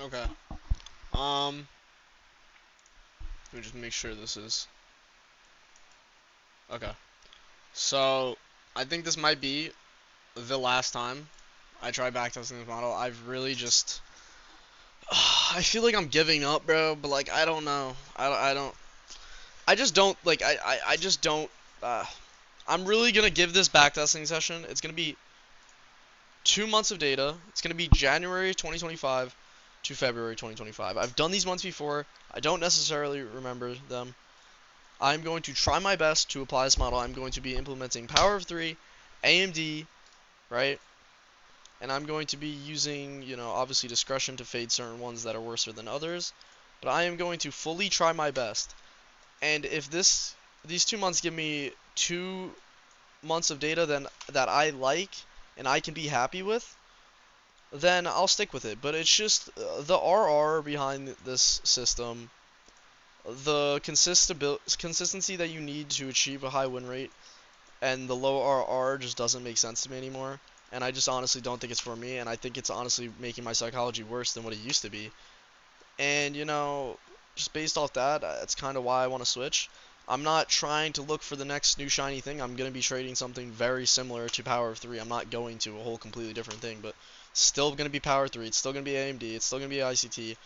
Okay. Let me just make sure this is okay. So I think this might be the last time I try backtesting this model. I've really just I feel like I'm giving up, bro. But like I don't know. I don't. I just don't like. I just don't. Uh, I'm really gonna give this backtesting session. It's gonna be 2 months of data. It's gonna be January 2025 to February 2025. I've done these months before. I don't necessarily remember them. I'm going to try my best to apply this model. I'm going to be implementing Power of 3, AMD, right? And I'm going to be using, obviously discretion to fade certain ones that are worse than others. But I am going to fully try my best. And if these 2 months give me 2 months of data then that I like and I can be happy with, then I'll stick with it. But it's just the RR behind this system, the consistency that you need to achieve a high win rate, and the low RR just doesn't make sense to me anymore. And I just honestly don't think it's for me, and I think it's honestly making my psychology worse than what it used to be. And just based off that, that's kind of why I want to switch. I'm not trying to look for the next new shiny thing. I'm going to be trading something very similar to Power of 3. I'm not going to a whole completely different thing, but still going to be Power 3. It's still going to be AMD. It's still going to be ICT.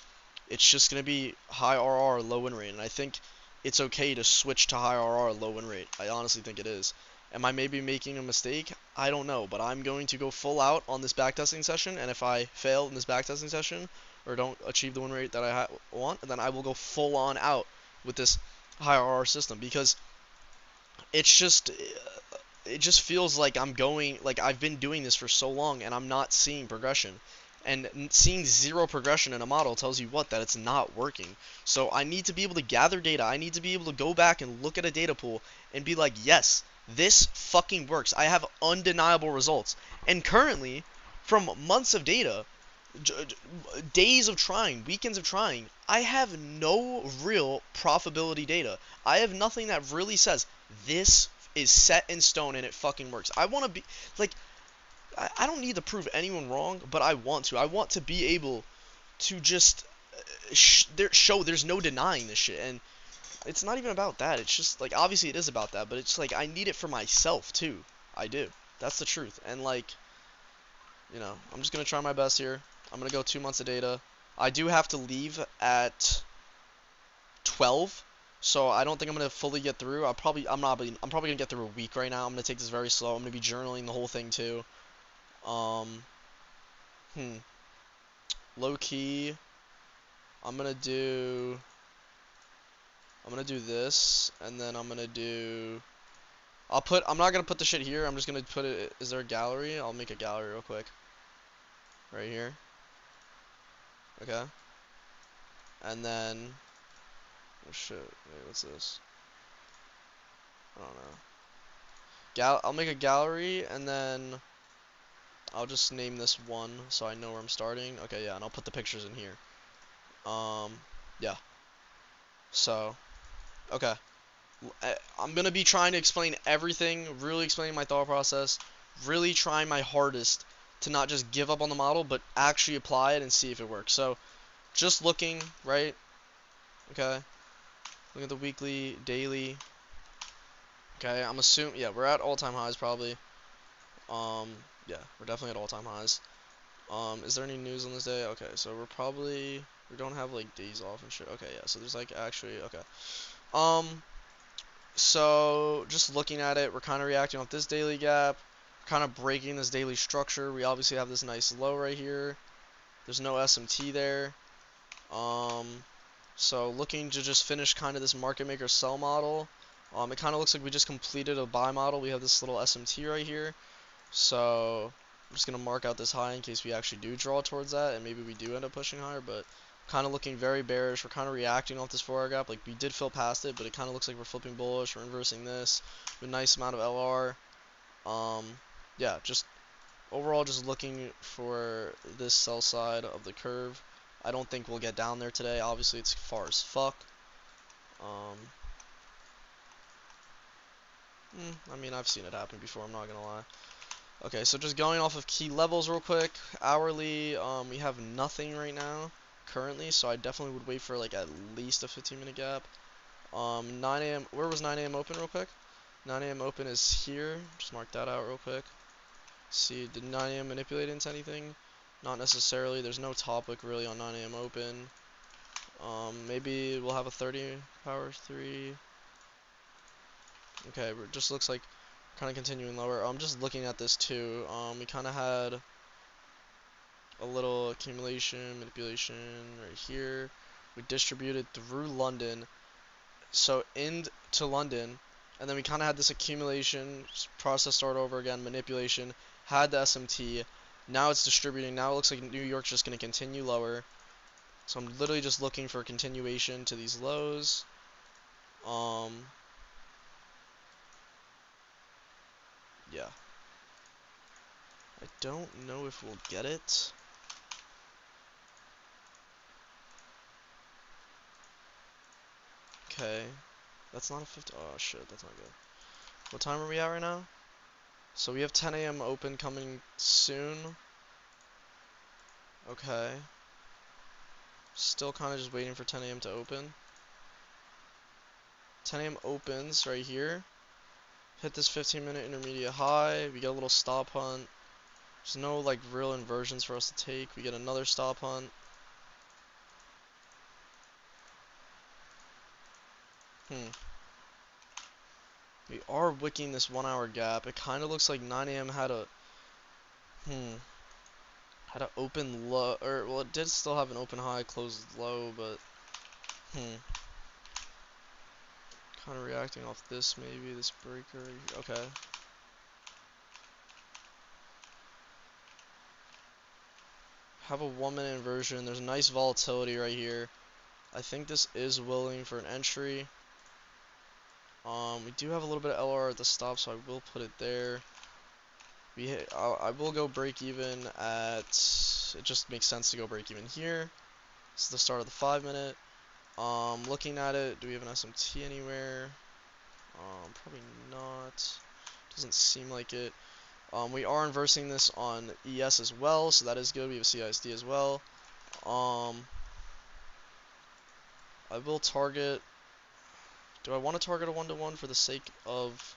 It's just going to be high RR, low win rate. And I think it's okay to switch to high RR, low win rate. I honestly think it is. Am I maybe making a mistake? I don't know, but I'm going to go full out on this backtesting session, and if I fail in this backtesting session, or don't achieve the win rate that I want, then I will go full on out with this high RR system, because it's just it just feels like I've been doing this for so long and I'm not seeing progression. And seeing zero progression in a model tells you what? That it's not working. So I need to be able to gather data. I need to be able to go back and look at a data pool and be like, yes, this fucking works. I have undeniable results. And currently, from months of data, days of trying, weekends of trying, I have no real profitability data. I have nothing that really says this is set in stone and it fucking works. I want to be like, I don't need to prove anyone wrong, but I want to. I want to be able to just show there's no denying this shit. And it's not even about that. It's just like, obviously it is about that, but it's like I need it for myself too. I do. That's the truth. And like, I'm just gonna try my best here. I'm gonna go 2 months of data. I do have to leave at 12, so I don't think I'm gonna fully get through. I'm probably gonna get through a week right now. I'm gonna take this very slow. I'm gonna be journaling the whole thing too. Um, hmm. Low key, I'm gonna do this, and then I'm not gonna put the shit here. I'm just gonna put it. Is there a gallery? I'll make a gallery real quick. Right here. Okay. And then, oh shit. Wait, what's this? I don't know. I'll make a gallery, and then I'll just name this one so I know where I'm starting. Okay, yeah, and I'll put the pictures in here. Yeah. So, okay. I'm gonna be trying to explain everything, really explaining my thought process, really trying my hardest to not just give up on the model, but actually apply it and see if it works. So, just looking, right? Okay. Look at the weekly, daily. Okay, I'm assuming, yeah, we're at all-time highs probably. Yeah, we're definitely at all-time highs. Is there any news on this day? Okay, so we don't have like days off and shit. Okay, yeah, so there's like actually, okay. So just looking at it, we're kind of reacting off this daily gap, kind of breaking this daily structure. We obviously have this nice low right here. There's no SMT there. So looking to just finish kind of this market maker sell model. It kind of looks like we just completed a buy model. We have this little SMT right here. So I'm just going to mark out this high in case we actually do draw towards that, and maybe we do end up pushing higher, but kind of looking very bearish. We're kind of reacting off this 4-hour gap. Like, we did fill past it, but it kind of looks like we're flipping bullish. We're inversing this with a nice amount of LR. Yeah, just overall just looking for this sell side of the curve. I don't think we'll get down there today. Obviously, it's far as fuck. I mean, I've seen it happen before, I'm not gonna lie. Okay, so just going off of key levels real quick. Hourly, we have nothing right now. currently, so I definitely would wait for like at least a 15-minute gap. 9 a.m. Where was 9 a.m. open real quick? 9 a.m. open is here. Just mark that out real quick. See, did 9 a.m. manipulate into anything? Not necessarily. There's no topic really on 9 a.m. open. Maybe we'll have a 30 power 3. Okay, it just looks like kind of continuing lower. I'm just looking at this too. We kind of had a little accumulation, manipulation right here. We distributed through London, so into London, and then we kind of had this accumulation, process start over again, manipulation, had the SMT. Now it's distributing. Now it looks like New York's just going to continue lower. So I'm literally just looking for a continuation to these lows. Yeah. I don't know if we'll get it. Okay. That's not a 50. Oh shit, that's not good. What time are we at right now? So we have 10 a.m. open coming soon. Okay. Still kind of just waiting for 10 a.m. to open. 10 a.m. opens right here. Hit this 15-minute intermediate high. We get a little stop hunt. There's no like real inversions for us to take. We get another stop hunt. We are wicking this 1 hour gap. It kind of looks like 9 a.m. had a had an open low, or well, it did still have an open high, closed low, but kind of reacting off this maybe this breaker. Okay. Have a 1 minute inversion. There's nice volatility right here. I think this is willing for an entry. We do have a little bit of LR at the stop, so I will put it there. I will go break even at. It just makes sense to go break even here. This is the start of the 5 minute. Looking at it, do we have an SMT anywhere? Probably not. Doesn't seem like it. We are inversing this on ES as well, so that is good. We have CISD as well. I will target. Do I want to target a 1-to-1 for the sake of?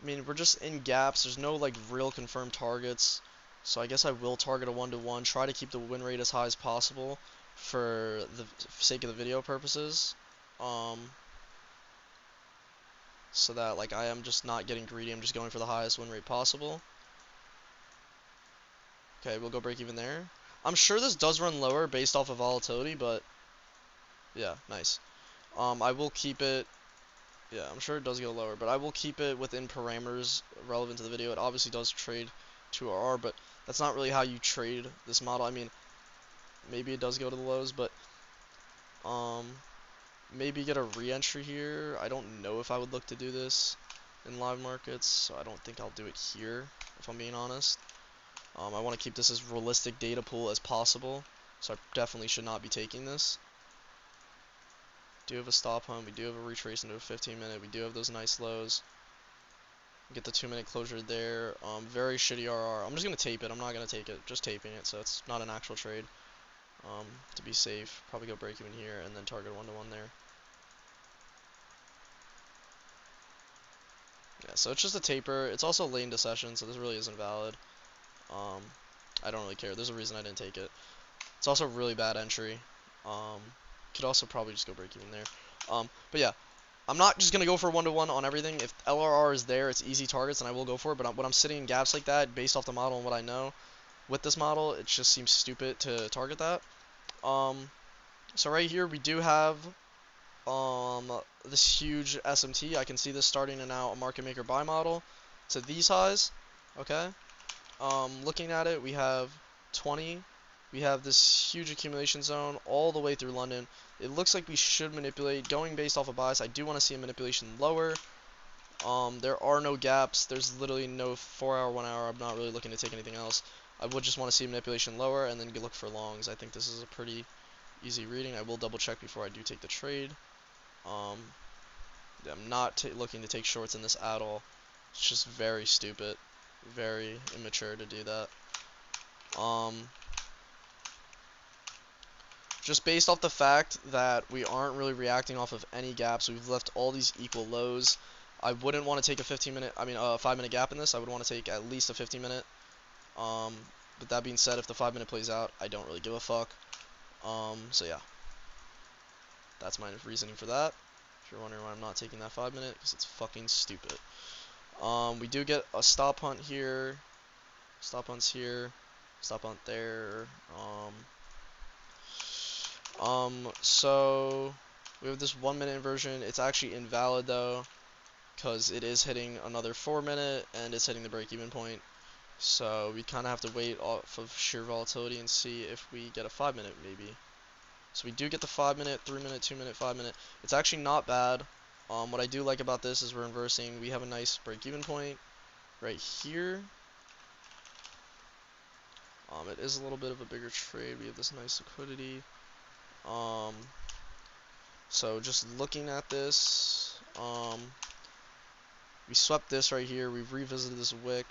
I mean, we're just in gaps. There's no like real confirmed targets, so I guess I will target a 1-to-1. Try to keep the win rate as high as possible for the sake of the video purposes. So that like I am just not getting greedy. I'm just going for the highest win rate possible. Okay, we'll go break even there. I'm sure this does run lower based off of volatility, but yeah, nice. I will keep it. Yeah, I'm sure it does go lower, but I will keep it within parameters relevant to the video. It obviously does trade 2RR, but that's not really how you trade this model. I mean, maybe it does go to the lows, but maybe get a re-entry here. I don't know if I would look to do this in live markets, so I don't think I'll do it here, if I'm being honest. I want to keep this as realistic data pool as possible, so I definitely should not be taking this. Do have a stop hunt, we do have a retrace into a 15-minute, we do have those nice lows. Get the 2-minute closure there. Very shitty RR. I'm just going to tape it, I'm not going to take it, just taping it, so it's not an actual trade. To be safe, probably go break even here, and then target 1-to-1 there. Yeah, so it's just a taper. It's also late into session, so this really isn't valid. I don't really care. There's a reason I didn't take it. It's also a really bad entry. Could also probably just go break even there. But yeah, I'm not just going to go for 1-to-1 on everything. If LRR is there, it's easy targets, and I will go for it. But when I'm sitting in gaps like that, based off the model and what I know, with this model, it just seems stupid to target that. So right here, we do have this huge SMT. I can see this starting to now a market maker buy model to these highs. Okay. Looking at it, we have 20. We have this huge accumulation zone all the way through London. It looks like we should manipulate. Going based off of bias, I do want to see a manipulation lower. There are no gaps. There's literally no 4-hour, 1 hour. I'm not really looking to take anything else. I would just want to see manipulation lower and then look for longs. I think this is a pretty easy reading. I will double check before I do take the trade. Yeah, I'm not looking to take shorts in this at all. It's just very stupid, very immature to do that. just based off the fact that we aren't really reacting off of any gaps. We've left all these equal lows. I wouldn't want to take a 5-minute gap in this. I would want to take at least a 15-minute. Um, but that being said, if the 5-minute plays out, I don't really give a fuck. So yeah, that's my reasoning for that. If you're wondering why I'm not taking that 5-minute, because it's fucking stupid. We do get a stop hunt here. Stop hunts here. Stop hunt there. So we have this 1-minute inversion. It's actually invalid though, because it is hitting another 4-minute and it's hitting the break-even point. So we kind of have to wait off of sheer volatility and see if we get a 5-minute maybe. So we do get the 5-minute, 3-minute, 2-minute, 5-minute. It's actually not bad. What I do like about this is we're inversing. We have a nice break-even point right here. It is a little bit of a bigger trade. We have this nice liquidity. So just looking at this, we swept this right here. We've revisited this wick.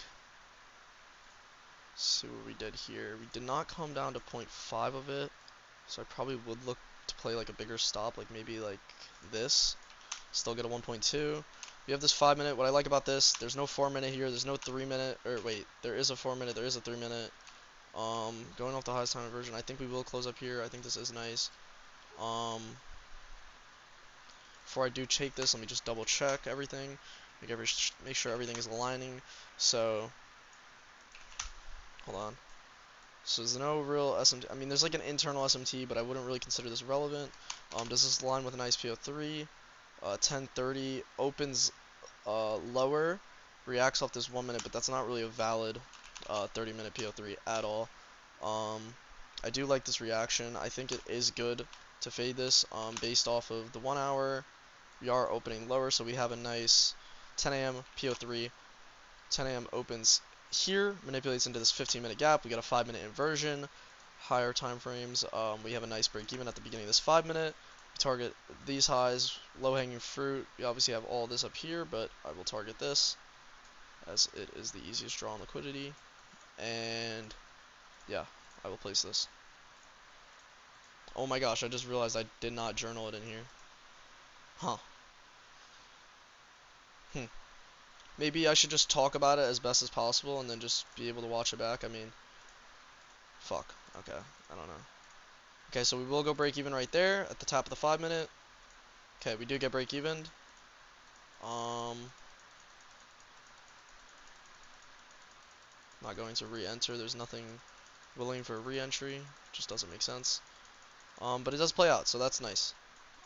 Let's see what we did here. We did not come down to 0.5 of it, so I probably would look to play like a bigger stop, like maybe like this. Still get a 1.2. We have this 5-minute. What I like about this, there's no 4-minute here. There's no 3-minute. Or wait, there is a 4-minute. There is a 3-minute. Going off the highest time inversion, I think we will close up here. I think this is nice. Before I do take this, let me just double check everything. Make sure everything is aligning. So, hold on. So there's no real SMT. I mean, there's like an internal SMT, but I wouldn't really consider this relevant. Does this align with a nice PO3? 1030 opens lower, reacts off this 1-minute, but that's not really a valid 30-minute PO3 at all. I do like this reaction. I think it is good to fade this based off of the 1 hour. We are opening lower, so we have a nice 10 a.m. PO3. 10 a.m. opens here, manipulates into this 15-minute gap. We got a 5-minute inversion, higher time frames. We have a nice break even at the beginning of this 5-minute. We target these highs, low-hanging fruit. We obviously have all this up here, but I will target this as it is the easiest draw on liquidity. And yeah, I will place this. Oh my gosh, I just realized I did not journal it in here. Huh. Maybe I should just talk about it as best as possible and then just be able to watch it back. I mean, fuck. Okay, I don't know. Okay, so we will go break even right there at the top of the 5-minute. Okay, we do get break even. Not going to re-enter. There's nothing willing for a re-entry. Just doesn't make sense. But it does play out, so that's nice.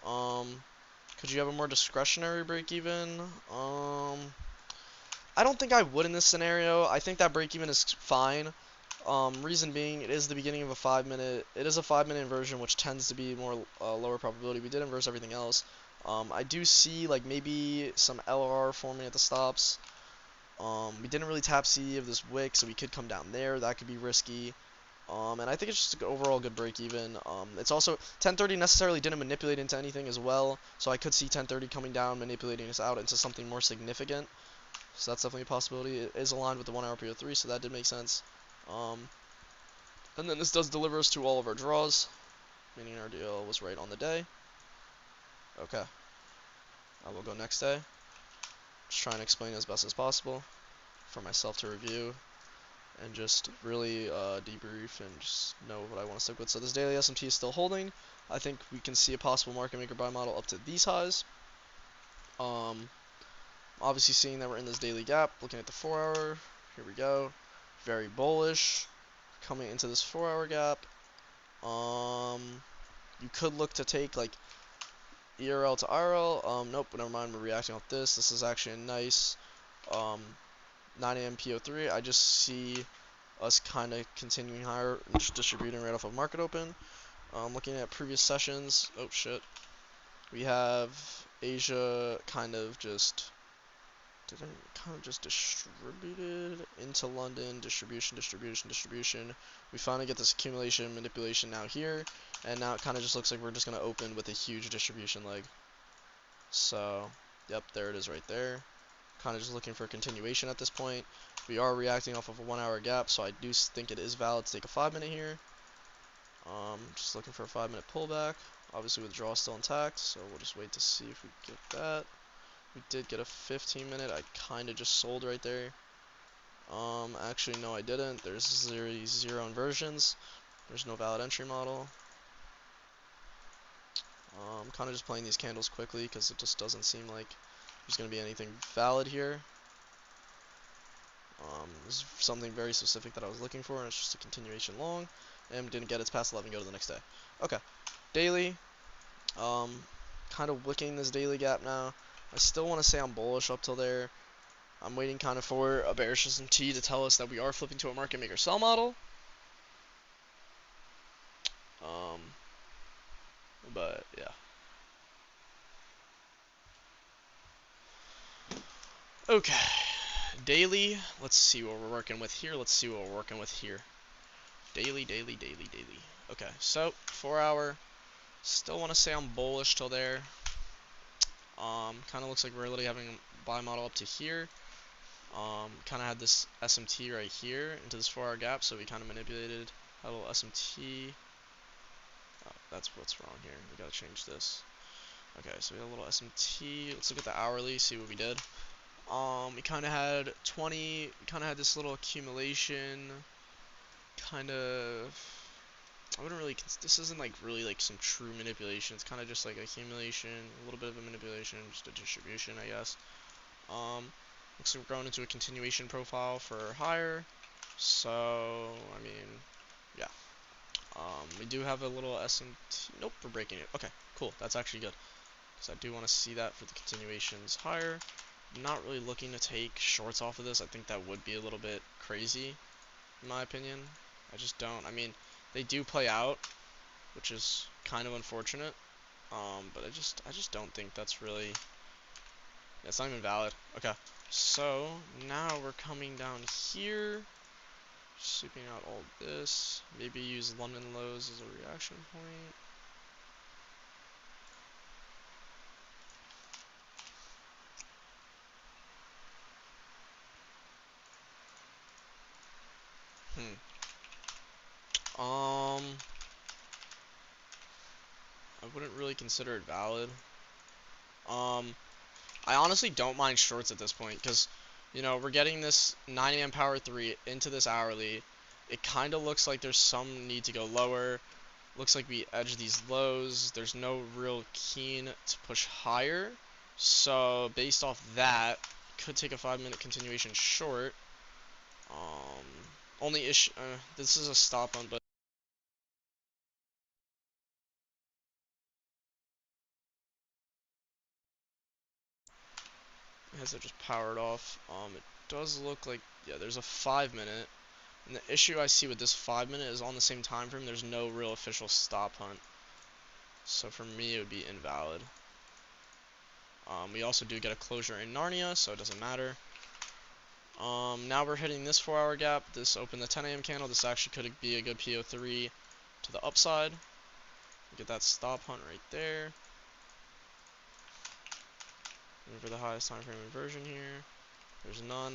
Could you have a more discretionary break even? I don't think I would in this scenario. I think that break even is fine. Reason being, it is the beginning of a 5-minute. It is a 5-minute inversion, which tends to be more lower probability. We did inverse everything else. I do see like maybe some LR forming at the stops. We didn't really tap C of this wick, so we could come down there. That could be risky. And I think it's just an overall good break even. It's also 1030 necessarily didn't manipulate into anything as well, so I could see 1030 coming down, manipulating us out into something more significant. So that's definitely a possibility. It is aligned with the 1 hour PO3, so that did make sense. And then this does deliver us to all of our draws, meaning our deal was right on the day. Okay. I will go next day. Just try and explain as best as possible for myself to review and just really debrief and just know what I want to stick with. So this daily SMT is still holding. I think we can see a possible market maker buy model up to these highs. Obviously seeing that we're in this daily gap, looking at the 4 hour, here we go. Very bullish. Coming into this 4 hour gap. You could look to take like ERL to IRL. Nope, never mind, we're reacting off this. This is actually a nice 9 a.m. PO3. I just see us kind of continuing higher and just distributing right off of market open. Looking at previous sessions, oh shit, we have Asia kind of just distributed into London, distribution. We finally get this accumulation, manipulation now here, and now it kind of just looks like we're just going to open with a huge distribution leg. So, yep, there it is right there. Kind of just looking for a continuation at this point. We are reacting off of a 1 hour gap, so I do think it is valid to take a 5-minute here. Just looking for a 5-minute pullback. Obviously withdrawal still intact, so we'll just wait to see if we get that. We did get a 15-minute. I kind of just sold right there. Actually, no, I didn't. There's zero inversions. There's no valid entry model. Kind of just playing these candles quickly because it just doesn't seem like there's going to be anything valid here. This is something very specific that I was looking for, and it's just a continuation long. And didn't get it past 11, go to the next day. Okay, daily. Kind of wicking this daily gap now. I still want to say I'm bullish up till there. I'm waiting kind of for a bearish SMT to tell us that we are flipping to a market maker sell model. But yeah. Okay. Daily. Let's see what we're working with here. Daily, daily, daily, daily. Okay, so 4 hour. Still want to say I'm bullish till there. Kind of looks like we're literally having a buy model up to here. Kind of had this SMT right here into this 4 hour gap, so we kind of manipulated a little SMT. Oh, that's what's wrong here. We gotta change this. Okay, so we got a little SMT. Let's look at the hourly, see what we did. We kind of had 20. We kind of had this little accumulation. Kind of. I wouldn't really. This isn't like really like some true manipulation. It's kind of just like accumulation, a little bit of a manipulation, just a distribution, I guess. Looks like we're going into a continuation profile for higher. So I mean, yeah. We do have a little SMT. Nope, we're breaking it. Okay, cool. That's actually good. Because I do want to see that for the continuations higher. I'm not really looking to take shorts off of this. I think that would be a little bit crazy, in my opinion. I just don't. I mean, they do play out, which is kind of unfortunate. But I just don't think that's really. Yeah, it's not even valid. Okay, so now we're coming down here, sweeping out all this. Maybe use London lows as a reaction point. I wouldn't really consider it valid. I honestly don't mind shorts at this point because, you know, we're getting this 9 a.m. power 3 into this hourly. It kind of looks like there's some need to go lower. Looks like we edge these lows. There's no real keen to push higher. So based off that, could take a 5-minute continuation short. Only issue, this is a stop on, but it has to just powered off. It does look like, yeah, there's a 5-minute. And the issue I see with this 5-minute is on the same time frame, there's no real official stop hunt. So for me, it would be invalid. We also do get a closure in Narnia, so it doesn't matter. Now we're hitting this 4 hour gap. This opened the 10 a.m. candle. This actually could be a good PO3 to the upside. Get that stop hunt right there. Looking for the highest time frame inversion here. There's none.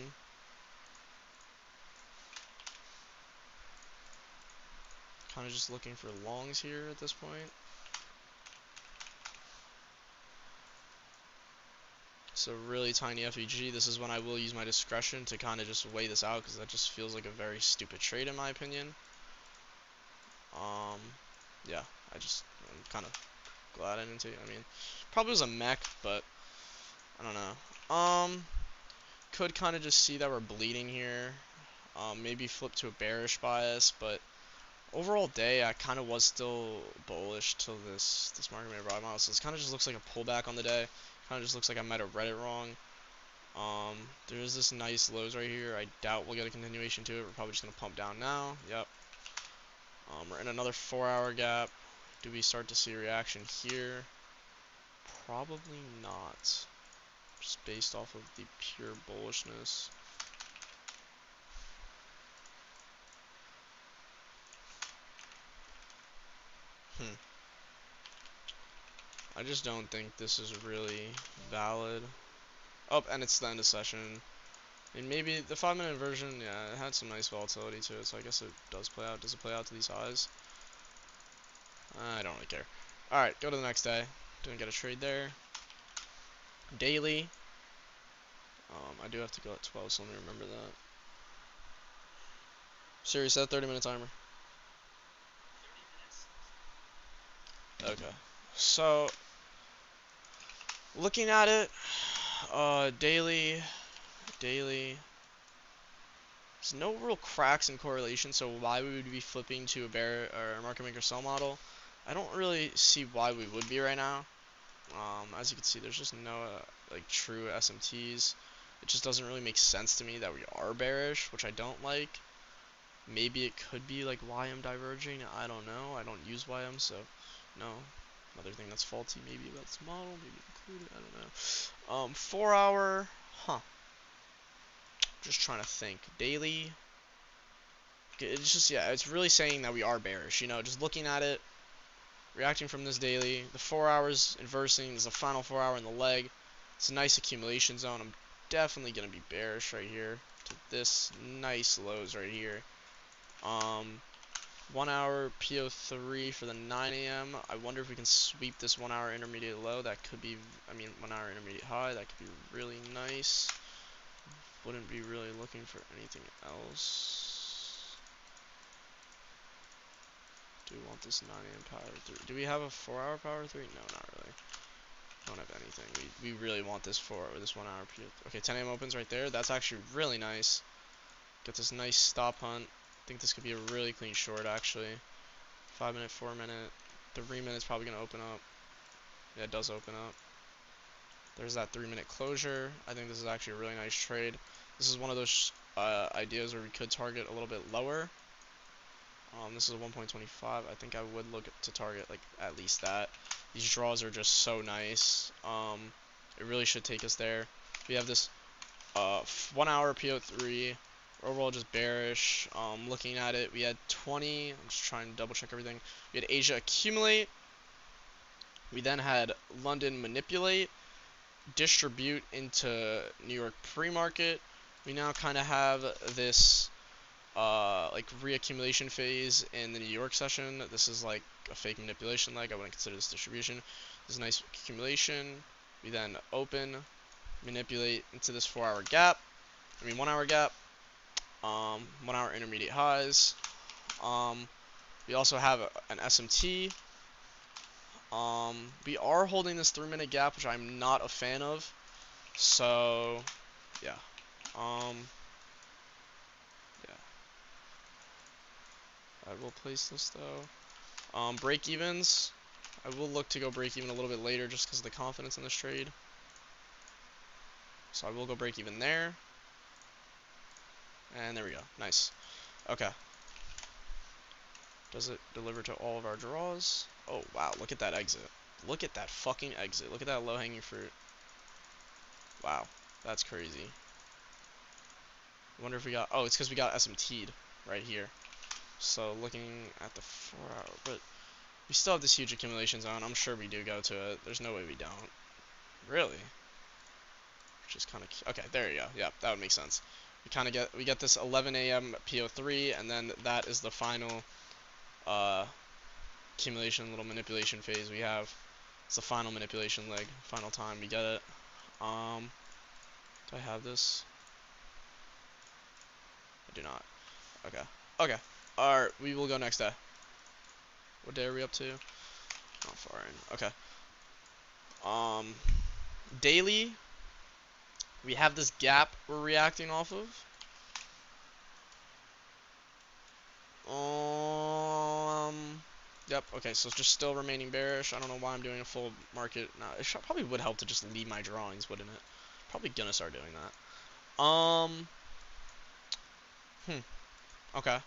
Kind of just looking for longs here at this point. So really tiny FEG. This is when I will use my discretion to kind of just weigh this out because that just feels like a very stupid trade in my opinion. Yeah, I'm kind of glad I didn't take it. I mean, probably was a mech, but I don't know. Could kind of just see that we're bleeding here. Maybe flip to a bearish bias, but overall day I kind of was still bullish till this market made right model. So this kind of just looks like a pullback on the day. Kind of just looks like I might have read it wrong. There is this nice lows right here. I doubt we'll get a continuation to it. We're probably just gonna pump down now. Yep. We're in another 4 hour gap. Do we start to see a reaction here? Probably not. Just based off of the pure bullishness. I just don't think this is really valid. Oh, and it's the end of session. And maybe the 5-minute inversion, yeah, it had some nice volatility to it, so I guess it does play out. Does it play out to these highs? I don't really care. Alright, go to the next day. Didn't get a trade there. Daily. I do have to go at 12, so let me remember that. Siri, set 30-minute timer. Okay. So, looking at it, daily, there's no real cracks in correlation, so why we would be flipping to a bear or a market maker sell model, I don't really see why we would be right now. As you can see, there's just no like true SMTs. It just doesn't really make sense to me that we are bearish, which I don't like. Maybe it could be like YM diverging. I don't know. I don't use YM, so no. Another thing that's faulty maybe about this model, maybe included. I don't know. 4 hour, huh? Just trying to think. Daily. It's just, yeah, it's really saying that we are bearish. You know, just looking at it, reacting from this daily. The 4 hours inversing is the final 4 hour in the leg. It's a nice accumulation zone. I'm definitely gonna be bearish right here to this nice lows right here. 1 hour PO3 for the 9 a.m. I wonder if we can sweep this 1 hour intermediate low. That could be, I mean, 1 hour intermediate high. That could be really nice. Wouldn't be really looking for anything else. Do we want this 9 a.m. power 3? Do we have a 4 hour power 3? No, not really. Don't have anything. We really want this 1 hour PO3. Okay, 10 a.m. opens right there. That's actually really nice. Get this nice stop hunt. I think this could be a really clean short actually. 5 minute, 4 minute, 3 minutes probably gonna open up. Yeah, it does open up. There's that 3 minute closure. I think this is actually a really nice trade. This is one of those ideas where we could target a little bit lower. This is a 1.25. I think I would look to target like at least that. These draws are just so nice. It really should take us there. We have this 1 hour PO3. Overall just bearish. Looking at it, we had 20. I'm just trying to double check everything. We had Asia accumulate. We then had London manipulate, distribute into New York pre-market. We now kind of have this like reaccumulation phase in the New York session. This is like a fake manipulation leg. I wouldn't consider this distribution. This is a nice accumulation. We then open, manipulate into this 4 hour gap. 1 hour gap. 1 hour intermediate highs. We also have an SMT. We are holding this 3 minute gap, which I'm not a fan of. So, yeah. Yeah. I will place this though. Break evens. I will look to go break even a little bit later just because of the confidence in this trade. So I will go break even there. And there we go. Nice. Okay. Does it deliver to all of our draws? Oh, wow. Look at that exit. Look at that fucking exit. Look at that low-hanging fruit. Wow. That's crazy. I wonder if we got... Oh, it's because we got SMT'd right here. So looking at the 4 hour... But we still have this huge accumulation zone. I'm sure we do go to it. There's no way we don't. Really? Which is kind of... Okay, there you go. Yeah, that would make sense. We get this 11 a.m. PO3, and then that is the final accumulation, little manipulation phase we have. It's the final manipulation leg, final time we get it. Do I have this? I do not. Okay. Okay. Alright, we will go next day. What day are we up to? Not far in. Okay. Daily, we have this gap we're reacting off of. Yep, okay, so it's just still remaining bearish. I don't know why I'm doing a full market. No, probably would help to just leave my drawings, wouldn't it? Probably gonna start doing that. Okay.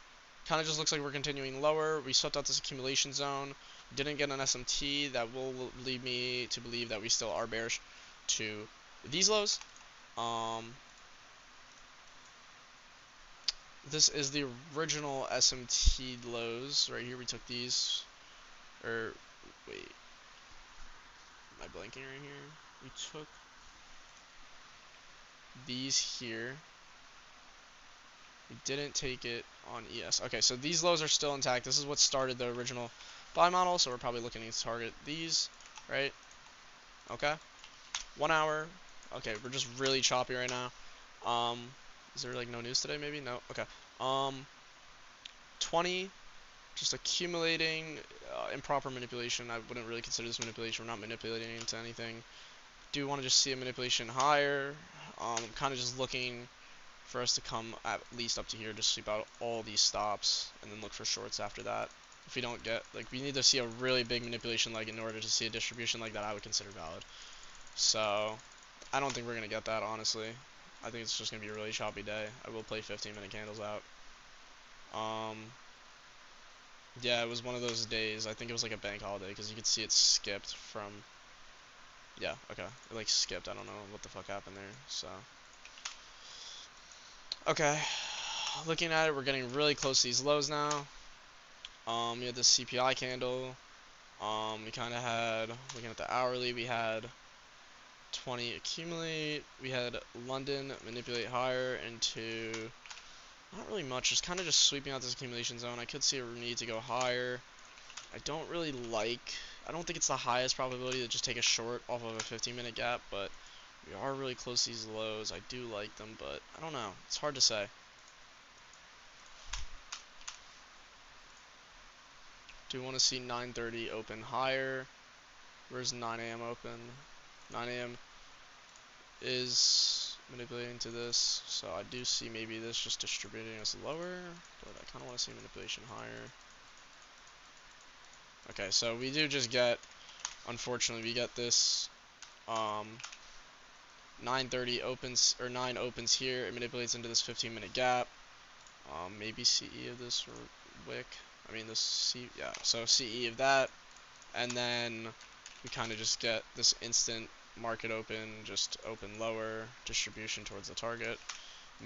Kind of just looks like we're continuing lower. We swept out this accumulation zone. Didn't get an SMT. That will lead me to believe that we still are bearish to these lows. This is the original SMT lows. Right here we took these. Or, wait. Am I blanking right here? We took these here. We didn't take it on ES. Okay, so these lows are still intact. This is what started the original buy model, so we're probably looking to target these, right? Okay. 1 hour. Okay, we're just really choppy right now. Is there like no news today? Maybe no. Okay. 20. Just accumulating improper manipulation. I wouldn't really consider this manipulation. We're not manipulating into anything. Do want to just see a manipulation higher. I'm kind of just looking for us to come at least up to here, just sweep out all these stops, and then look for shorts after that. If we don't get, like, we need to see a really big manipulation leg in order to see a distribution like that I would consider valid. So, I don't think we're going to get that, honestly. I think it's just going to be a really choppy day. I will play 15-minute candles out. Yeah, it was one of those days. I think it was like a bank holiday, because you could see it skipped from... Yeah, okay. It, like, skipped. I don't know what the fuck happened there, so... Okay. Looking at it, we're getting really close to these lows now. We had this CPI candle. We kind of had, looking at the hourly, we had 20 accumulate. We had London manipulate higher into not really much, just kind of just sweeping out this accumulation zone. I could see a need to go higher. I don't really like, I don't think it's the highest probability to just take a short off of a 15-minute gap, but we are really close to these lows. I do like them, but I don't know. It's hard to say. Do want to see 9:30 open higher. Where's 9 a.m. open? 9 a.m. is manipulating to this, so I do see maybe this just distributing us lower, but I kind of want to see manipulation higher. Okay, so we do just get, unfortunately, we get this 9:30 opens, or 9 opens here, it manipulates into this 15-minute gap. Maybe CE of this, or wick. I mean, this C, yeah, so CE of that, and then we kind of just get this instant market open, just open lower, distribution towards the target.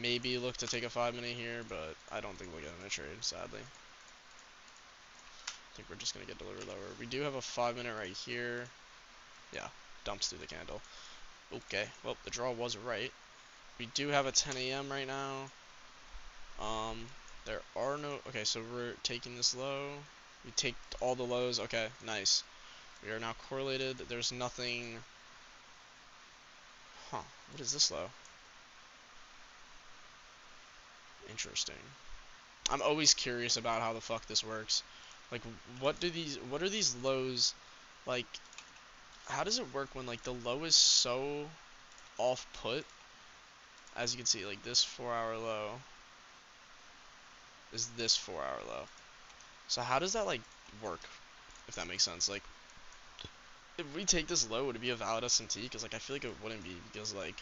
Maybe look to take a 5-minute here, but I don't think we'll get in a trade, sadly. I think we're just going to get delivered lower. We do have a 5-minute right here. Yeah, dumps through the candle. Okay, well, the draw was right. We do have a 10 a.m. right now. There are no... Okay, so we're taking this low. We take all the lows. Okay, nice. We are now correlated. There's nothing... Huh, what is this low? Interesting. I'm always curious about how the fuck this works. Like, what are these lows, like, how does it work when, like, the low is so off put? As you can see, like, this 4-hour low is this 4-hour low. So how does that, like, work, if that makes sense? Like, if we take this low, would it be a valid SMT? Because, like, I feel like it wouldn't be, because, like,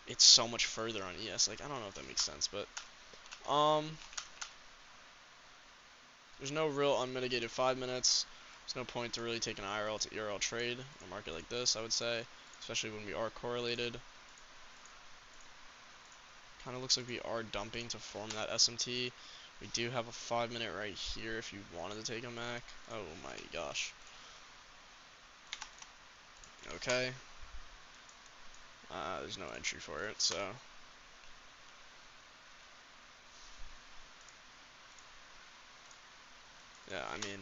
it's so much further on ES. Like, I don't know if that makes sense, but, there's no real unmitigated 5 minutes. There's no point to really take an IRL to ERL trade in a market like this, I would say, especially when we are correlated. Kind of looks like we are dumping to form that SMT. We do have a 5-minute right here if you wanted to take a MAC. Oh my gosh. Okay. There's no entry for it, so. Yeah, I mean,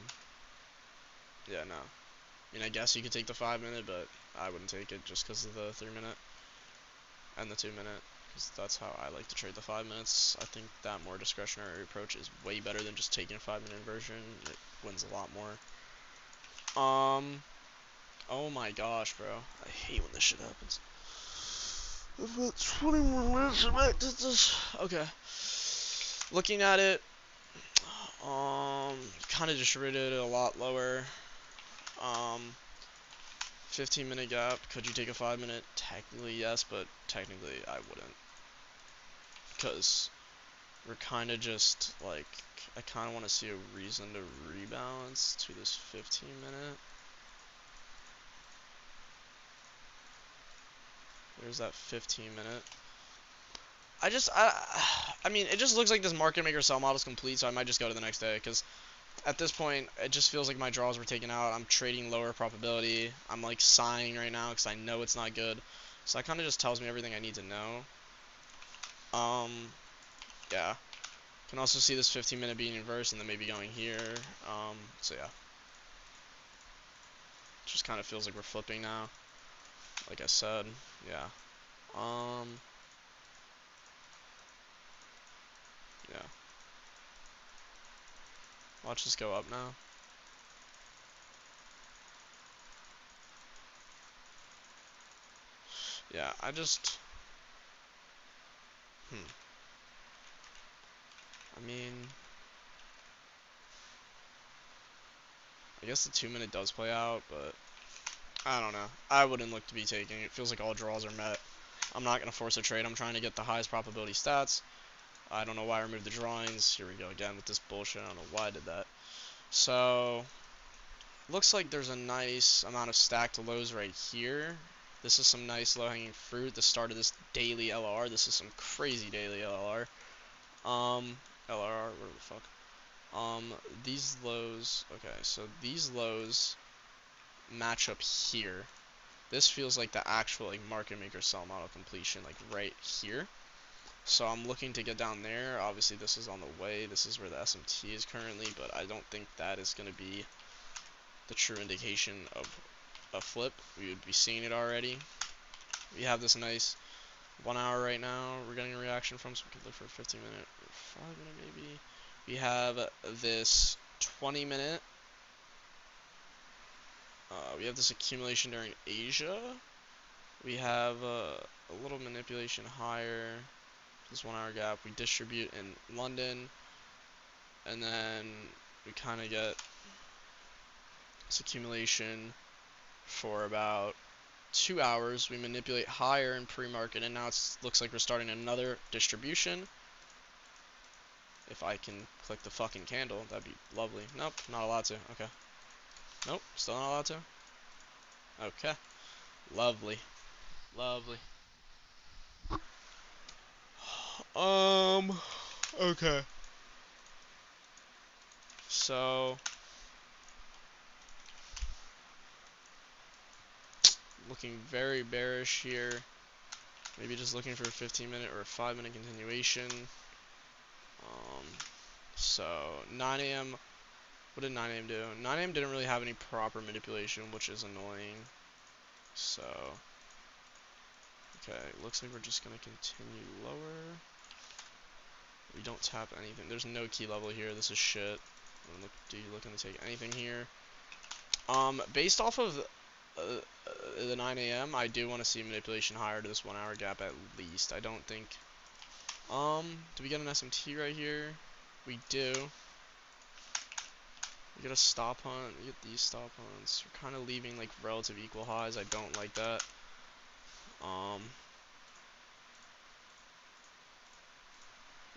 yeah, no. I mean, I guess you could take the 5-minute, but I wouldn't take it just because of the 3-minute and the 2-minute, because that's how I like to trade the 5 minutes. I think that more discretionary approach is way better than just taking a 5-minute inversion. It wins a lot more. Oh my gosh, bro. I hate when this shit happens. About 20 more minutes to back to this. Okay. Looking at it, kind of distributed a lot lower. 15-minute gap. Could you take a 5-minute? Technically, yes, but technically, I wouldn't. Because we're kind of just, like, I kind of want to see a reason to rebalance to this 15-minute. There's that 15-minute. I mean, it just looks like this market maker sell model is complete, so I might just go to the next day, because at this point, it just feels like my draws were taken out. I'm trading lower probability. I'm, like, sighing right now, because I know it's not good. So that kind of just tells me everything I need to know. Yeah. Can also see this 15-minute being inverse, and then maybe going here. So yeah. Just kind of feels like we're flipping now. Like I said, yeah. Um, yeah. Watch this go up now. Yeah, I just, I mean, I guess the 2 minute does play out, but I don't know. I wouldn't look to be taking. It feels like all draws are met. I'm not going to force a trade. I'm trying to get the highest probability stats. I don't know why I removed the drawings. Here we go again with this bullshit. I don't know why I did that. So, looks like there's a nice amount of stacked lows right here. This is some nice low-hanging fruit. The start of this daily LR. This is some crazy daily LR. LRR, whatever the fuck. These lows, okay, so these lows match up here. This feels like the actual like market maker sell model completion, like right here. So I'm looking to get down there. Obviously this is on the way. This is where the SMT is currently, but I don't think that is going to be the true indication of a flip. We would be seeing it already. We have this nice 1 hour right now we're getting a reaction from, so we could look for a 15 minute or 5 minute maybe. We have this 20 minute. We have this accumulation during Asia. We have a little manipulation higher. This 1 hour gap. We distribute in London. And then we kind of get this accumulation for about 2 hours. We manipulate higher in pre-market, and now it looks like we're starting another distribution. If I can click the fucking candle, that'd be lovely. Nope, not allowed to. Okay. Nope, still not allowed to. Okay. Lovely. Lovely. Okay. So, looking very bearish here. Maybe just looking for a 15 minute or a 5 minute continuation. Um, so 9 a.m. What did 9 a.m. do? 9 a.m. didn't really have any proper manipulation, which is annoying. So, okay, looks like we're just gonna continue lower. We don't tap anything. There's no key level here. This is shit. Do you looking to take anything here? Based off of the 9 a.m., I do want to see manipulation higher to this 1 hour gap at least. I don't think. Do we get an SMT right here? We do. We get a stop hunt. We get these stop hunts. We're kind of leaving like relative equal highs. I don't like that.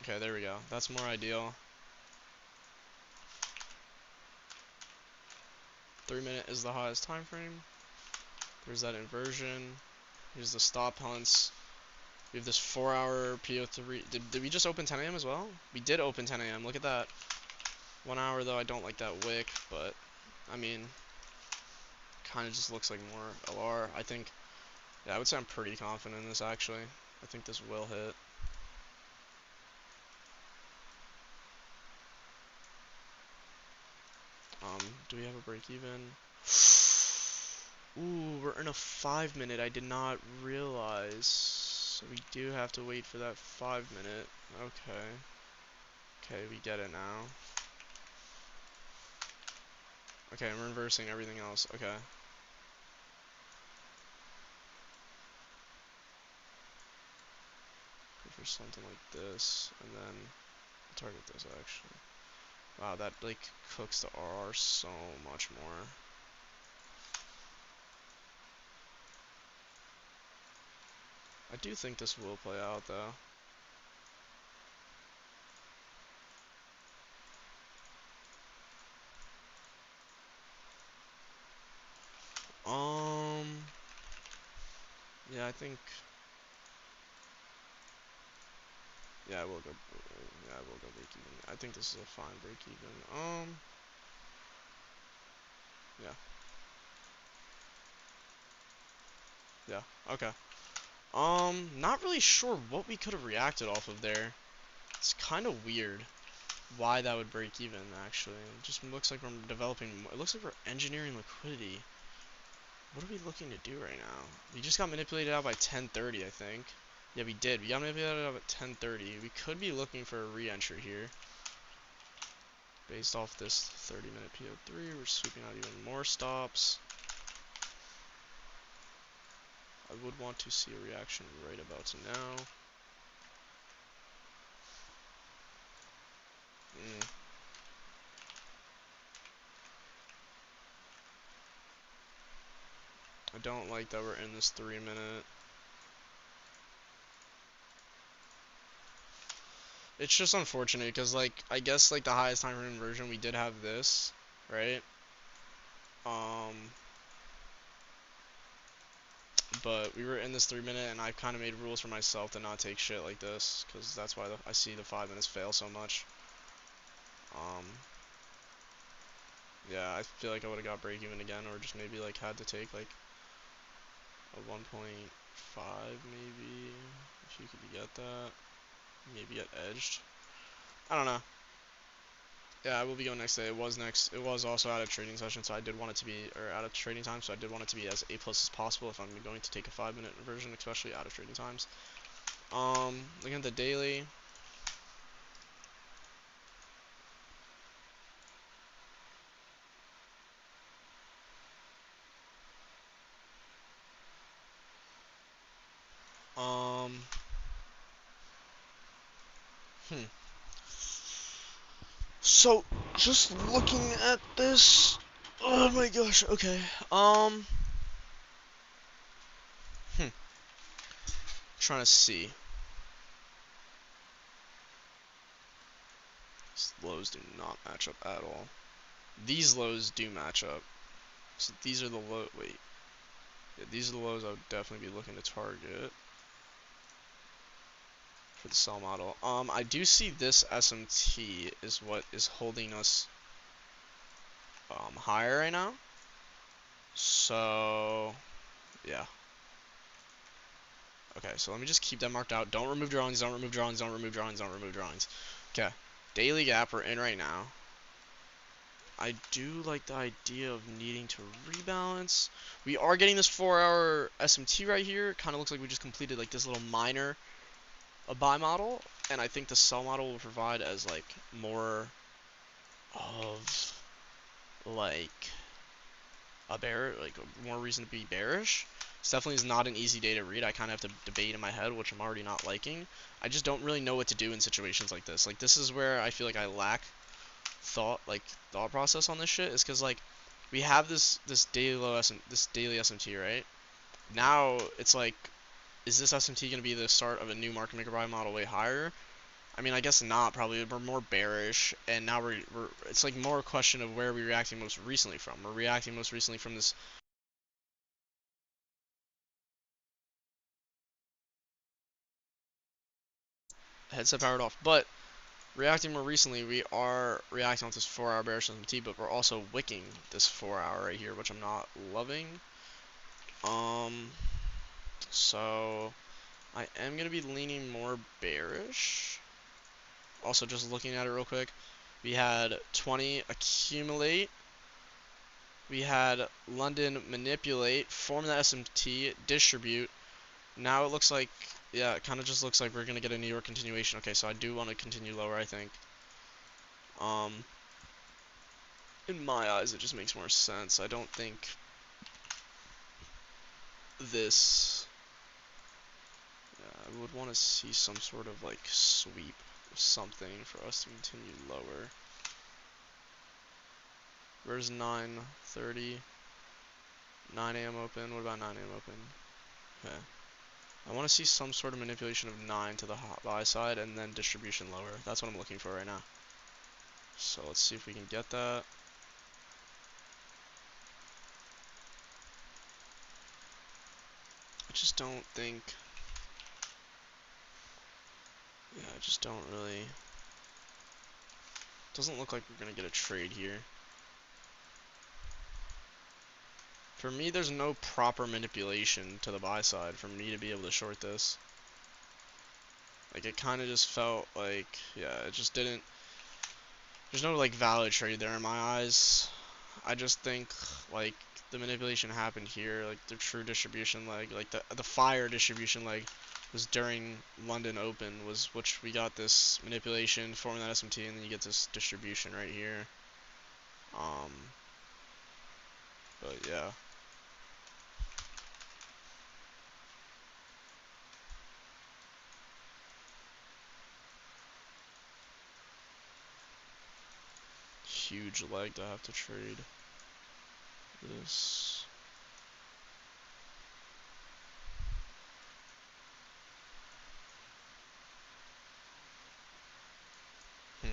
Okay, there we go. That's more ideal. 3 minute is the highest time frame. There's that inversion. Here's the stop hunts. We have this 4 hour PO3. Did we just open 10 a.m. as well? We did open 10 a.m. Look at that. 1 hour though, I don't like that wick, but I mean, kind of just looks like more LR. I think, yeah, I would say I'm pretty confident in this actually. I think this will hit. Do we have a break even? Ooh, we're in a 5 minute. I did not realize. So we do have to wait for that 5 minute. Okay. Okay, we get it now. Okay, I'm reversing everything else. Okay. Go for something like this, and then target this actually. Wow, that like cooks the RR so much more. I do think this will play out though. Yeah, I think. Yeah, I will go. Yeah, I will go break even. I think this is a fine break even. Yeah, yeah, okay. Not really sure what we could have reacted off of there. It's kind of weird why that would break even, actually. It just looks like we're developing, it looks like we're engineering liquidity. What are we looking to do right now? We just got manipulated out by 10:30, I think. Yeah, we did. We got manipulated out at 10:30. We could be looking for a re-entry here. Based off this 30-minute PO3, we're sweeping out even more stops. I would want to see a reaction right about now. I don't like that we're in this 3-minute. It's just unfortunate because, like, I guess, like, the highest time for inversion, we did have this, right? But we were in this 3-minute, and I kind of made rules for myself to not take shit like this because that's why I see the 5 minutes fail so much. Um, yeah, I feel like I would have got break even again, or just maybe, like, had to take, like, a 1.5 maybe, if you could get that. Maybe get edged. I don't know. Yeah, I will be going next day. It was next. It was also out of trading session, so I did want it to be, or out of trading time, so I did want it to be as A plus as possible if I'm going to take a 5-minute inversion, especially out of trading times. Looking at the daily. Um, hmm. So, just looking at this. Oh my gosh. Okay. Hmm. Trying to see. These lows do not match up at all. These lows do match up. So these are the low. Wait. Yeah, these are the lows I would definitely be looking to target for the sell model. I do see this SMT is what is holding us higher right now. So yeah. Okay, so let me just keep that marked out. Don't remove drawings, don't remove drawings, don't remove drawings, don't remove drawings. Okay. Daily gap we're in right now. I do like the idea of needing to rebalance. We are getting this 4-hour SMT right here. It kind of looks like we just completed like this little minor a buy model, and I think the sell model will provide as like more of like a bear, like more reason to be bearish. This definitely is not an easy day to read. I kind of have to debate in my head, which I'm already not liking. I just don't really know what to do in situations like this. Like this is where I feel like I lack thought process on this shit. Is because like we have this daily low this daily SMT right now. It's like, is this SMT gonna be the start of a new market maker buy model way higher? I mean, I guess not. Probably we're more bearish, and now we're it's like more a question of where we're reacting most recently from. We're reacting most recently from this headset powered off, but reacting more recently, we are reacting with this 4-hour bearish SMT, but we're also wicking this 4-hour right here, which I'm not loving. Um, so I am gonna be leaning more bearish. Also, just looking at it real quick, we had 20 accumulate. We had London manipulate, form the SMT, distribute. Now it looks like, yeah, it kind of just looks like we're gonna get a New York continuation. Okay, so I do want to continue lower, I think. Um, in my eyes, it just makes more sense. I don't think this. I would want to see some sort of like sweep of something for us to continue lower. Where's 9:30? 9 a.m. open. What about 9 a.m. open? Okay. I want to see some sort of manipulation of 9 to the buy side and then distribution lower. That's what I'm looking for right now. So let's see if we can get that. I just don't think. Yeah, I just don't really. Doesn't look like we're gonna get a trade here. For me, there's no proper manipulation to the buy side for me to be able to short this. Like, it kind of just felt like, yeah, it just didn't. There's no, like, valid trade there in my eyes. I just think, like, the manipulation happened here, like the true distribution leg, like the fire distribution leg was during London Open, was which we got this manipulation forming that SMT, and then you get this distribution right here. Um, but yeah, huge leg to have to trade this. Hmm.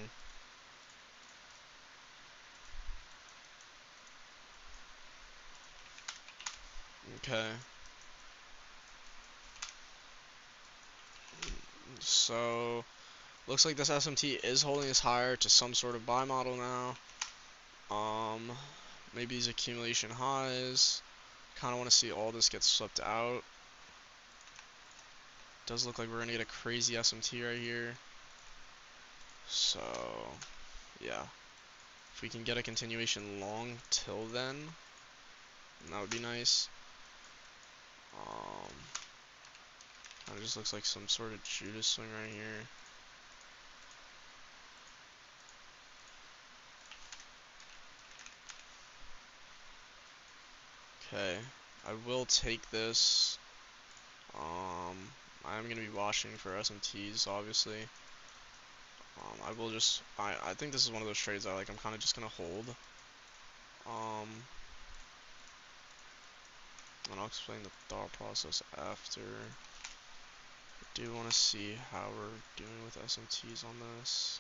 Okay, so looks like this SMT is holding us higher to some sort of buy model now. Maybe these accumulation highs. Kind of want to see all this get swept out. Does look like we're gonna get a crazy SMT right here. So yeah, if we can get a continuation long till then, that would be nice. Kind of just looks like some sort of Judas swing right here. Okay, I will take this. I'm gonna be watching for SMTs, obviously. I will just, I think this is one of those trades that like I'm kind of just gonna hold. Um, and I'll explain the thought process after. I do want to see how we're doing with SMTs on this.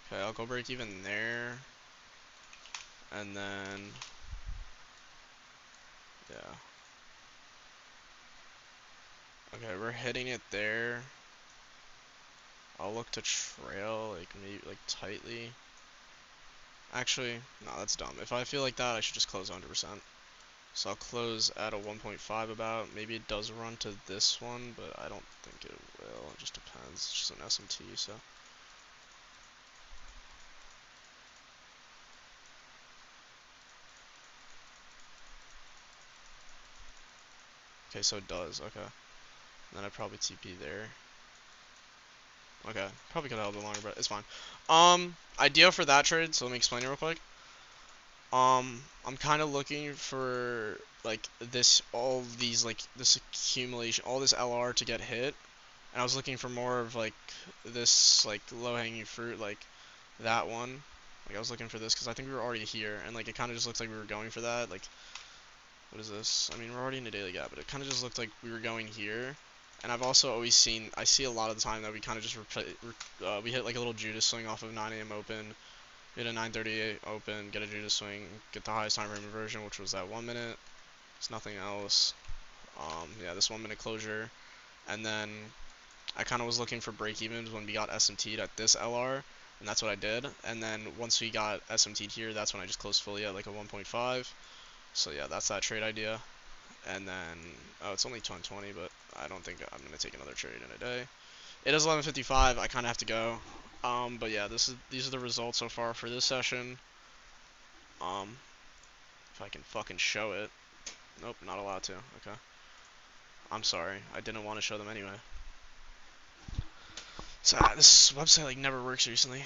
Okay, I'll go break even there, and then yeah. Okay, we're hitting it there. I'll look to trail like maybe like tightly. Actually, no, that's dumb. If I feel like that, I should just close 100%. So I'll close at a 1.5 about. Maybe it does run to this one, but I don't think it will. It just depends. It's just an SMT, so. Okay, so it does. Okay. Then I'd probably TP there. Okay. Probably could have held it longer, but it's fine. Idea for that trade, so let me explain it real quick. I'm kind of looking for like this, all these like this accumulation, all this LR to get hit, and I was looking for more of like this like low-hanging fruit, like that one. Like I was looking for this because I think we were already here, and like it kind of just looks like we were going for that. Like what is this? I mean we're already in a daily gap, but it kind of just looked like we were going here. And I've also always seen, I see a lot of the time that we kind of just we hit like a little Judas swing off of 9 a.m. open. Hit a 9:38 open, get a Judas swing, get the highest time frame inversion, which was that 1 minute. It's nothing else. Yeah, this 1 minute closure, and then I kind of was looking for break evens when we got SMT'd at this LR, and that's what I did. And then once we got SMT'd here, that's when I just closed fully at like a 1.5. So yeah, that's that trade idea. And then it's only 10:20, but I don't think I'm gonna take another trade in a day. It is 11:55. I kind of have to go. But yeah, these are the results so far for this session. Um, if I can fucking show it. Nope, not allowed to. Okay. I'm sorry. I didn't want to show them anyway. So this website like never works recently.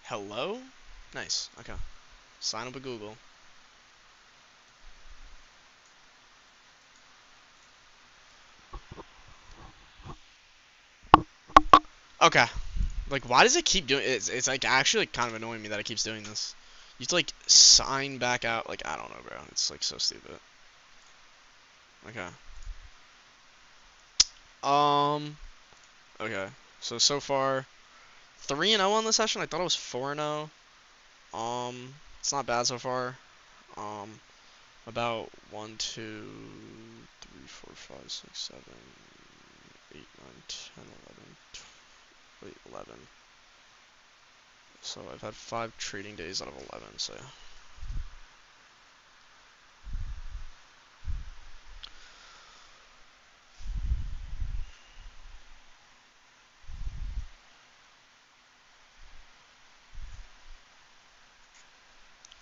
Hello? Nice. Okay. Sign up with Google. Okay. Like, why does it keep doing? It's like actually like, kind of annoying me that it keeps doing this. You have to like sign back out. Like I don't know, bro. It's like so stupid. Okay. Um. Okay. So far 3-0 on the session. I thought it was 4-0. It's not bad so far. Um, about 1, 2, 3, 4, 5, 6, 7, 8, 9, 10, 11, 12, 11. So I've had 5 trading days out of 11, so yeah.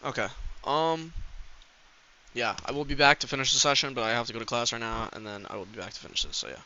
Okay. Um. Yeah, I will be back to finish the session, but I have to go to class right now, and then I will be back to finish this. So yeah.